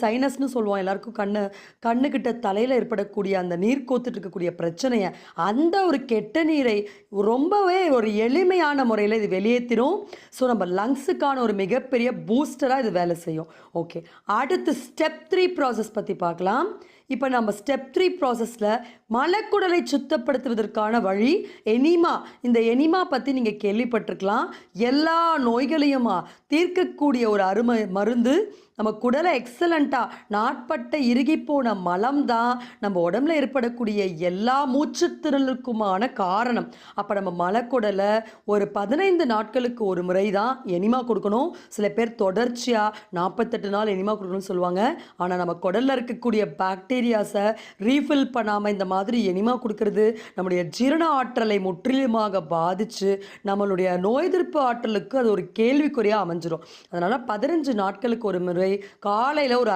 சைனஸ்ன்னு சொல்லுவோம் எல்லாருக்கும் கண்ணுக்கிட்ட தலையில் ஏற்படக்கூடிய அந்த நீர் கோத்துட்டு இருக்கக்கூடிய பிரச்சனையை, அந்த ஒரு கெட்ட நீரை ரொம்பவே ஒரு எளிமையான முறையில் இது வெளியேற்றிடும். ஸோ நம்ம லங்ஸுக்கான ஒரு மிகப்பெரிய பூஸ்டராக இது வேலை செய்யும். ஓகே, அடுத்து ஸ்டெப் 3 ப்ராசஸ் பற்றி பார்க்கலாம். இப்போ நம்ம ஸ்டெப் 3 ப்ராசஸில் மலக்குடலை சுத்தப்படுத்துவதற்கான வழி எனிமா. இந்த எனிமா பற்றி நீங்கள் கேள்விப்பட்டிருக்கலாம். எல்லா நோய்களையுமா தீர்க்கக்கூடிய ஒரு அருமை மருந்து. நம்ம குடலை எக்ஸலண்ட்டாக நாட்பட்ட இறுகிப்போன மலம் தான் நம்ம உடம்புல ஏற்படக்கூடிய எல்லா மூச்சுத்திறலுக்குமான காரணம். அப்போ நம்ம மலக்குடலை ஒரு 15 நாட்களுக்கு ஒரு முறை தான் எனிமா கொடுக்கணும். சில பேர் தொடர்ச்சியாக 48 நாள் எனிமா கொடுக்கணும்னு சொல்லுவாங்க. ஆனால் நம்ம குடலில் இருக்கக்கூடிய பாக்டீரியாஸை ரீஃபில் பண்ணாமல் இந்த மாதிரி எனிமா கொடுக்கறது நம்முடைய ஜீரண ஆற்றலை முற்றிலுமாக பாதித்து நம்மளுடைய நோய் எதிர்ப்பு ஆற்றலுக்கு அது ஒரு கேள்விக்குறியாக அமைஞ்சிரும். அதனால் 15 நாட்களுக்கு ஒரு முறை காலையில் ஒரு